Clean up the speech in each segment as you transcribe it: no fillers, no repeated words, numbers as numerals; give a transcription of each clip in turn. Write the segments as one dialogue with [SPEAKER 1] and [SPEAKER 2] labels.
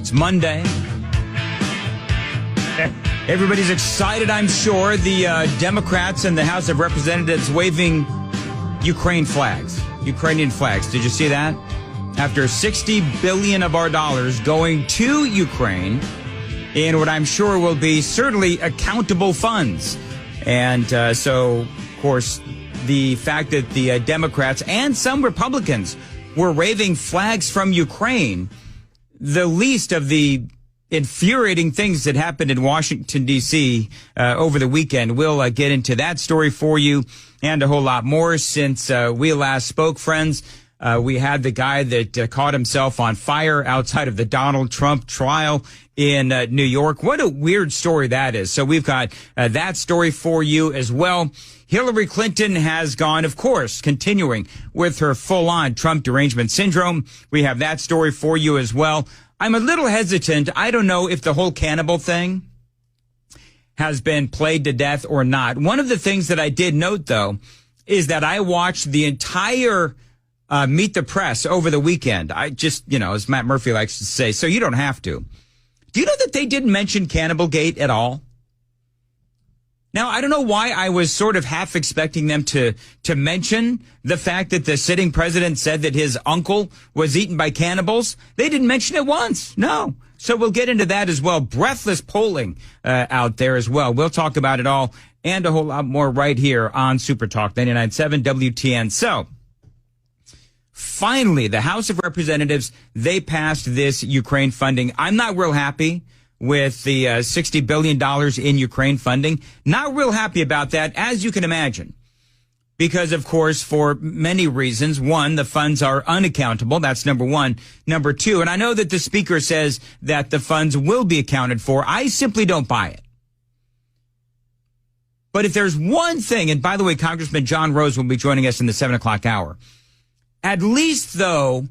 [SPEAKER 1] It's Monday. Everybody's excited, I'm sure. The Democrats in the House of Representatives waving Ukrainian flags. Did you see that? After $60 billion of our dollars going to Ukraine in what I'm sure will be certainly accountable funds. And so, of course, the fact that the Democrats and some Republicans were waving flags from Ukraine, the least of the infuriating things that happened in Washington, D.C. Over the weekend. We'll get into that story for you and a whole lot more. Since we last spoke, friends, we had the guy that caught himself on fire outside of the Donald Trump trial in New York. What a weird story that is. So we've got that story for you as well. Hillary Clinton has gone, of course, continuing with her full-on Trump derangement syndrome. We have that story for you as well. I'm a little hesitant. I don't know if the whole cannibal thing has been played to death or not. One of the things that I did note, though, is that I watched the entire Meet the Press over the weekend. I just, as Matt Murphy likes to say, so you don't have to. Do you know that they didn't mention Cannibalgate at all? Now, I don't know why I was sort of half expecting them to mention the fact that the sitting president said that his uncle was eaten by cannibals. They didn't mention it once. No. So we'll get into that as well. Breathless polling out there as well. We'll talk about it all and a whole lot more right here on Super Talk 99.7 WTN. So finally, the House of Representatives, they passed this Ukraine funding. I'm not real happy with the $60 billion in Ukraine funding. Not real happy about that, as you can imagine. Because, of course, for many reasons. One, the funds are unaccountable. That's number one. Number two, and I know that the speaker says that the funds will be accounted for. I simply don't buy it. But if there's one thing, and by the way, Congressman John Rose will be joining us in the 7 o'clock hour. At least, though,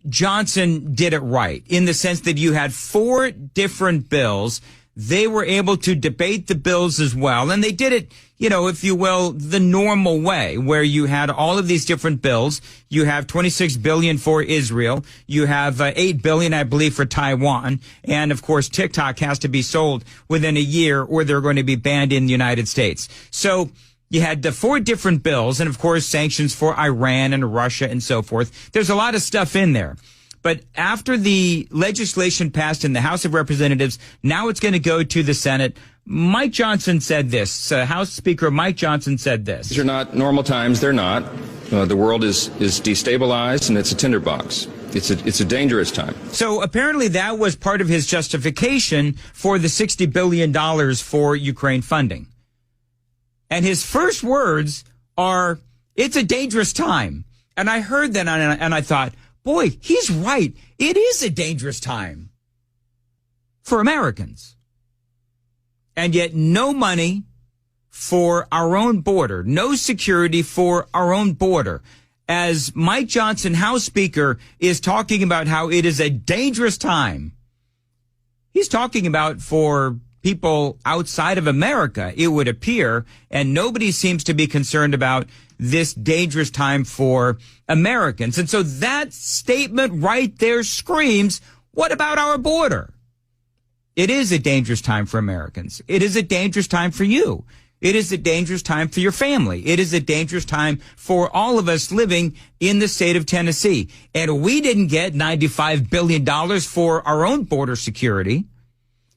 [SPEAKER 1] Johnson did it right in the sense that you had 4 different bills. They were able to debate the bills as well. And they did it, if you will, the normal way, where you had all of these different bills. You have $26 billion for Israel. You have $8 billion, I believe, for Taiwan. And of course, TikTok has to be sold within a year or they're going to be banned in the United States. So you had the 4 different bills and, of course, sanctions for Iran and Russia and so forth. There's a lot of stuff in there. But after the legislation passed in the House of Representatives, now it's going to go to the Senate. Mike Johnson said this. House Speaker Mike Johnson said this.
[SPEAKER 2] These are not normal times. They're not. The world is destabilized, and it's a tinderbox. It's a dangerous time.
[SPEAKER 1] So apparently that was part of his justification for the $60 billion for Ukraine funding. And his first words are, it's a dangerous time. And I heard that and I thought, boy, he's right. It is a dangerous time for Americans. And yet no money for our own border, no security for our own border. As Mike Johnson, House Speaker, is talking about how it is a dangerous time, he's talking about for people outside of America, it would appear, and nobody seems to be concerned about this dangerous time for Americans. And so that statement right there screams, what about our border? It is a dangerous time for Americans. It is a dangerous time for you. It is a dangerous time for your family. It is a dangerous time for all of us living in the state of Tennessee. And we didn't get $95 billion for our own border security.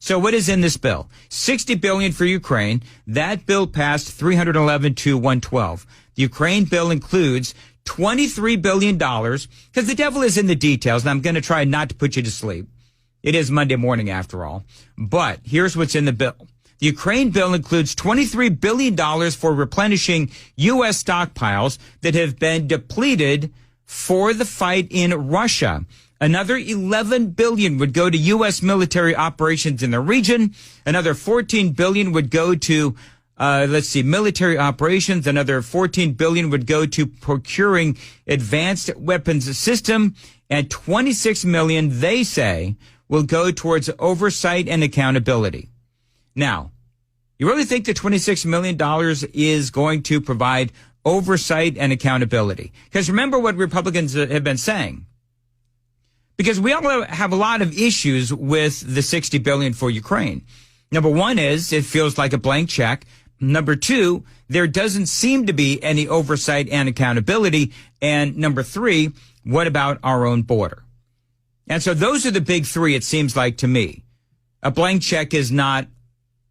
[SPEAKER 1] So what is in this bill? $60 billion for Ukraine. That bill passed 311 to 112. The Ukraine bill includes $23 billion, because the devil is in the details, and I'm going to try not to put you to sleep. It is Monday morning after all. But here's what's in the bill. The Ukraine bill includes $23 billion for replenishing U.S. stockpiles that have been depleted for the fight in Russia. Another $11 billion would go to U.S. military operations in the region. Another $14 billion would go to, military operations. Another $14 billion would go to procuring advanced weapons system. And $26 million, they say, will go towards oversight and accountability. Now, you really think the $26 million is going to provide oversight and accountability? Because remember what Republicans have been saying. Because we all have a lot of issues with the $60 billion for Ukraine. Number one is it feels like a blank check. Number two, there doesn't seem to be any oversight and accountability. And number three, what about our own border? And so those are the big three, it seems like to me. A blank check is not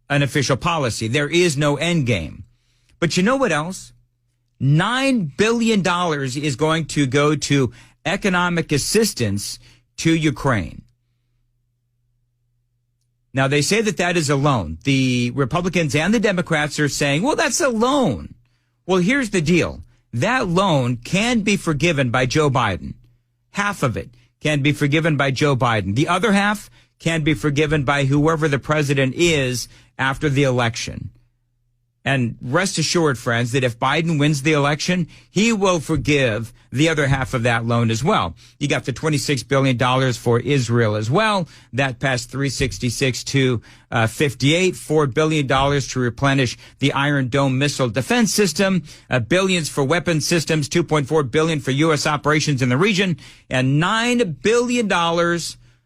[SPEAKER 1] an official policy. There is no end game. But you know what else? $9 billion is going to go to economic assistance to Ukraine. Now, they say that that is a loan. The Republicans and the Democrats are saying, well, that's a loan. Well, here's the deal. That loan can be forgiven by Joe Biden. Half of it can be forgiven by Joe Biden. The other half can be forgiven by whoever the president is after the election. And rest assured, friends, that if Biden wins the election, he will forgive the other half of that loan as well. You got the $26 billion for Israel as well. That passed 366 to 58, $4 billion to replenish the Iron Dome missile defense system, billions for weapons systems, $2.4 billion for U.S. operations in the region, and $9 billion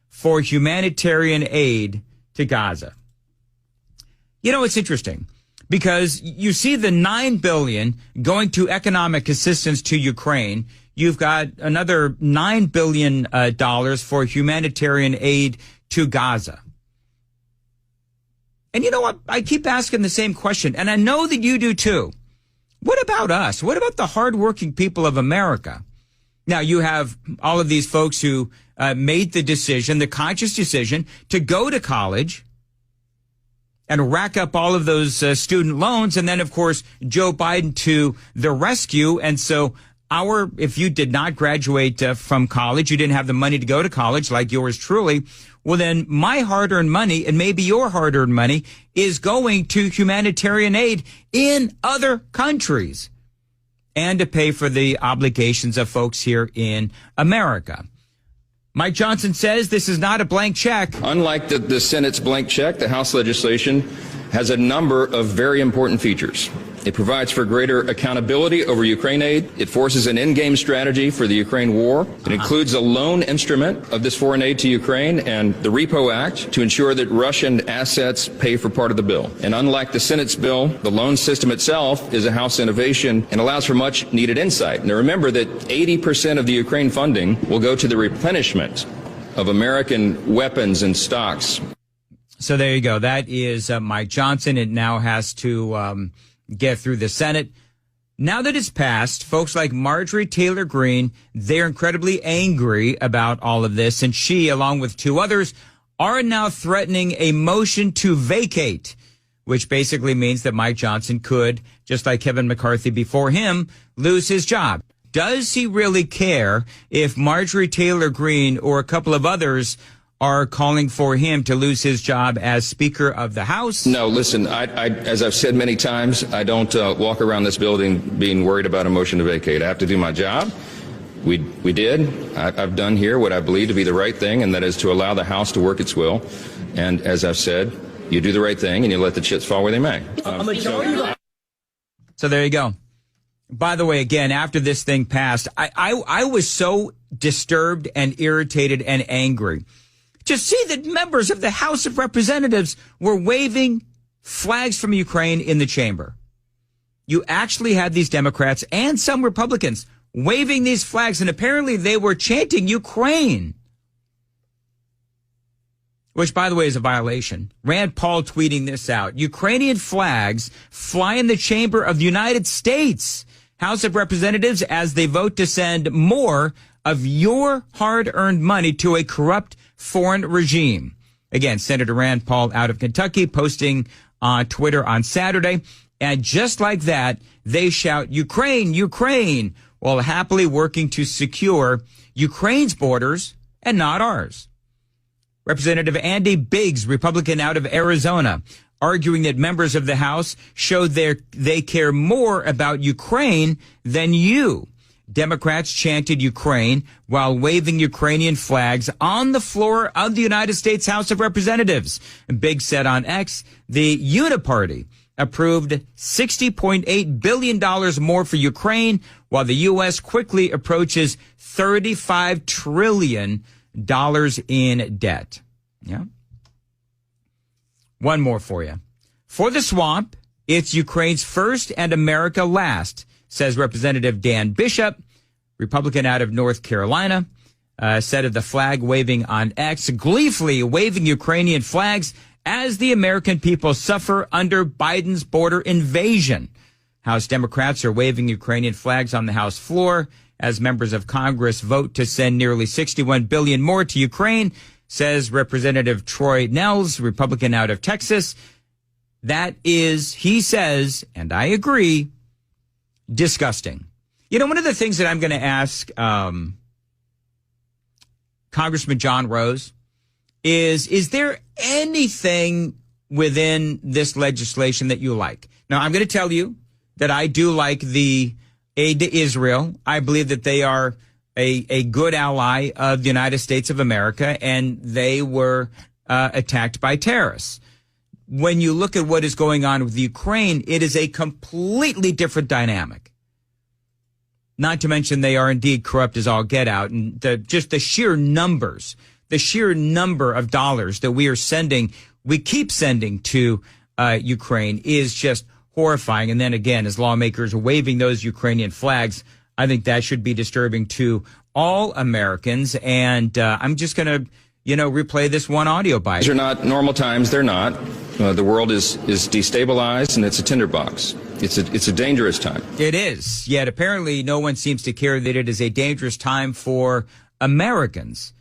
[SPEAKER 1] for humanitarian aid to Gaza. You know, it's interesting. Because you see the $9 billion going to economic assistance to Ukraine. You've got another $9 billion for humanitarian aid to Gaza. And you know what? I keep asking the same question, and I know that you do too. What about us? What about the hardworking people of America? Now, you have all of these folks who made the decision, the conscious decision, to go to college and rack up all of those student loans. And then, of course, Joe Biden to the rescue. And so if you did not graduate from college, you didn't have the money to go to college like yours truly, well, then my hard-earned money and maybe your hard-earned money is going to humanitarian aid in other countries and to pay for the obligations of folks here in America. Mike Johnson says this is not a blank check.
[SPEAKER 2] Unlike the Senate's blank check, the House legislation has a number of very important features. It provides for greater accountability over Ukraine aid. It forces an end-game strategy for the Ukraine war. It includes a loan instrument of this foreign aid to Ukraine and the Repo Act to ensure that Russian assets pay for part of the bill. And unlike the Senate's bill, the loan system itself is a House innovation and allows for much needed insight. Now remember that 80% of the Ukraine funding will go to the replenishment of American weapons and stocks.
[SPEAKER 1] So there you go. That is Mike Johnson. It now has to get through the Senate. Now that it's passed, folks like Marjorie Taylor Greene, they're incredibly angry about all of this. And she, along with two others, are now threatening a motion to vacate, which basically means that Mike Johnson could, just like Kevin McCarthy before him, lose his job. Does he really care if Marjorie Taylor Greene or a couple of others are calling for him to lose his job as Speaker of the House?
[SPEAKER 2] No, listen, I as I've said many times, I don't walk around this building being worried about a motion to vacate. I have to do my job. We did. I've done here what I believe to be the right thing, and that is to allow the House to work its will. And as I've said, you do the right thing and you let the chips fall where they may.
[SPEAKER 1] So there you go. By the way, again, after this thing passed, I was so disturbed and irritated and angry to see that members of the House of Representatives were waving flags from Ukraine in the chamber. You actually had these Democrats and some Republicans waving these flags, and apparently they were chanting Ukraine, which, by the way, is a violation. Rand Paul tweeting this out. Ukrainian flags fly in the chamber of the United States House of Representatives as they vote to send more of your hard-earned money to a corrupt foreign regime. Again, Senator Rand Paul out of Kentucky posting on Twitter on Saturday. And just like that, they shout, Ukraine, Ukraine, while happily working to secure Ukraine's borders and not ours. Representative Andy Biggs, Republican out of Arizona, arguing that members of the House showed they care more about Ukraine than you. Democrats chanted Ukraine while waving Ukrainian flags on the floor of the United States House of Representatives. Biggs said on X, the Uniparty approved $60.8 billion more for Ukraine, while the U.S. quickly approaches $35 trillion in debt. Yeah. One more for you. For the swamp, it's Ukraine's first and America last, says Representative Dan Bishop, Republican out of North Carolina, said of the flag waving on X, gleefully waving Ukrainian flags as the American people suffer under Biden's border invasion. House Democrats are waving Ukrainian flags on the House floor as members of Congress vote to send nearly $61 billion more to Ukraine, says Representative Troy Nehls, Republican out of Texas. That is, he says, and I agree, disgusting. You know, one of the things that I'm going to ask Congressman John Rose is there anything within this legislation that you like? Now, I'm going to tell you that I do like the aid to Israel. I believe that they are a good ally of the United States of America, and they were attacked by terrorists. When you look at what is going on with Ukraine, it is a completely different dynamic. Not to mention they are indeed corrupt as all get out. And just the sheer numbers, the sheer number of dollars that we keep sending to Ukraine is just horrifying. And then again, as lawmakers are waving those Ukrainian flags, I think that should be disturbing to all Americans. And I'm just going to, replay this one audio bite.
[SPEAKER 2] These are not normal times. They're not. The world is destabilized, and it's a tinderbox. It's a dangerous time.
[SPEAKER 1] It is. Yet apparently no one seems to care that it is a dangerous time for Americans.